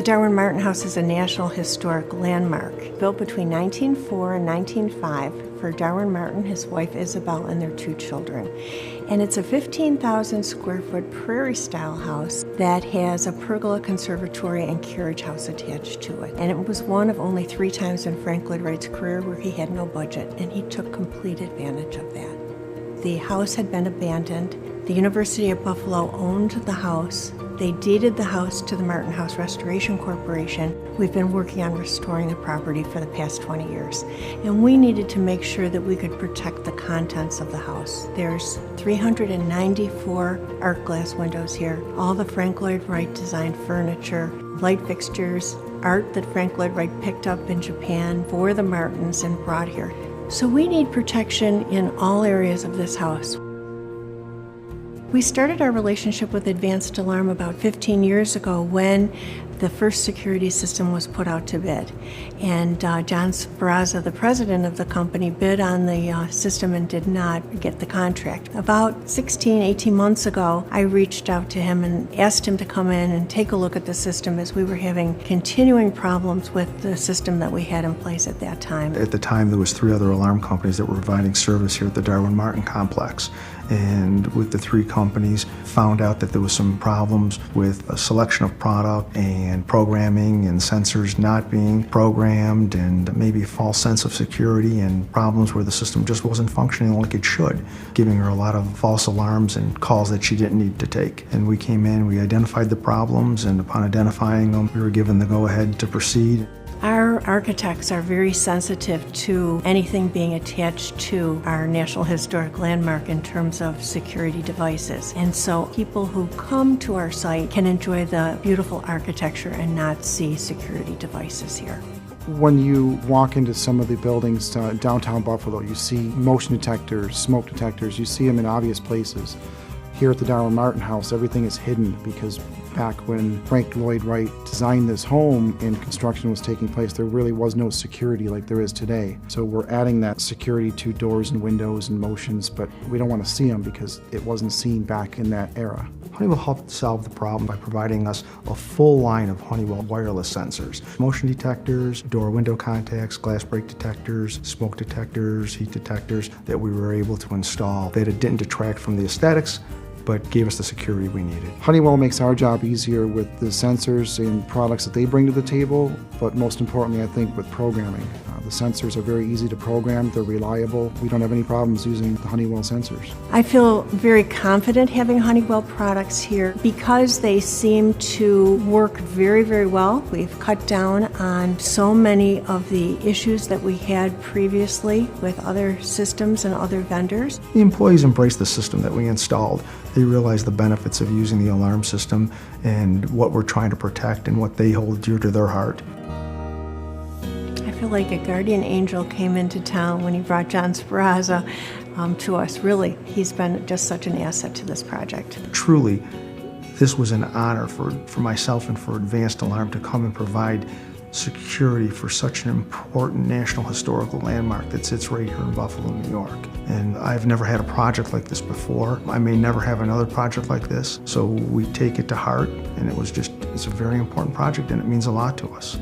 The Darwin Martin House is a National Historic Landmark, built between 1904 and 1905 for Darwin Martin, his wife Isabel, and their 2 children. And it's a 15,000 square foot prairie-style house that has a pergola, conservatory, and carriage house attached to it. And it was one of only 3 times in Frank Lloyd Wright's career where he had no budget, and he took complete advantage of that. The house had been abandoned. The University of Buffalo owned the house. They deeded the house to the Martin House Restoration Corporation. We've been working on restoring the property for the past 20 years. And we needed to make sure that we could protect the contents of the house. There's 394 art glass windows here, all the Frank Lloyd Wright designed furniture, light fixtures, art that Frank Lloyd Wright picked up in Japan for the Martins and brought here. So we need protection in all areas of this house. We started our relationship with Advanced Alarm about 15 years ago when the first security system was put out to bid. And John Speraza, the president of the company, bid on the system and did not get the contract. About 18 months ago, I reached out to him and asked him to come in and take a look at the system as we were having continuing problems with the system that we had in place at that time. At the time, there was 3 other alarm companies that were providing service here at the Darwin Martin complex. And with the 3 companies, found out that there was some problems with a selection of product and programming and sensors not being programmed, and maybe a false sense of security and problems where the system just wasn't functioning like it should, giving her a lot of false alarms and calls that she didn't need to take. And we came in, we identified the problems, and upon identifying them, we were given the go-ahead to proceed. Our architects are very sensitive to anything being attached to our National Historic Landmark in terms of security devices. And so people who come to our site can enjoy the beautiful architecture and not see security devices here. When you walk into some of the buildings downtown Buffalo, you see motion detectors, smoke detectors, you see them in obvious places. Here at the Darwin Martin House, everything is hidden because back when Frank Lloyd Wright designed this home and construction was taking place, there really was no security like there is today. So we're adding that security to doors and windows and motions, but we don't want to see them because it wasn't seen back in that era. Honeywell helped solve the problem by providing us a full line of Honeywell wireless sensors. Motion detectors, door window contacts, glass break detectors, smoke detectors, heat detectors that we were able to install that it didn't detract from the aesthetics, but gave us the security we needed. Honeywell makes our job easier with the sensors and products that they bring to the table, but most importantly, I think, with programming. The sensors are very easy to program, they're reliable. We don't have any problems using the Honeywell sensors. I feel very confident having Honeywell products here because they seem to work very, very well. We've cut down on so many of the issues that we had previously with other systems and other vendors. The employees embraced the system that we installed. They realized the benefits of using the alarm system and what we're trying to protect and what they hold dear to their heart. I feel like a guardian angel came into town when he brought John Speraza to us. Really, he's been just such an asset to this project. Truly, this was an honor for myself and for Advanced Alarm to come and provide security for such an important national historical landmark that sits right here in Buffalo, New York. And I've never had a project like this before. I may never have another project like this, so we take it to heart, and it's a very important project, and it means a lot to us.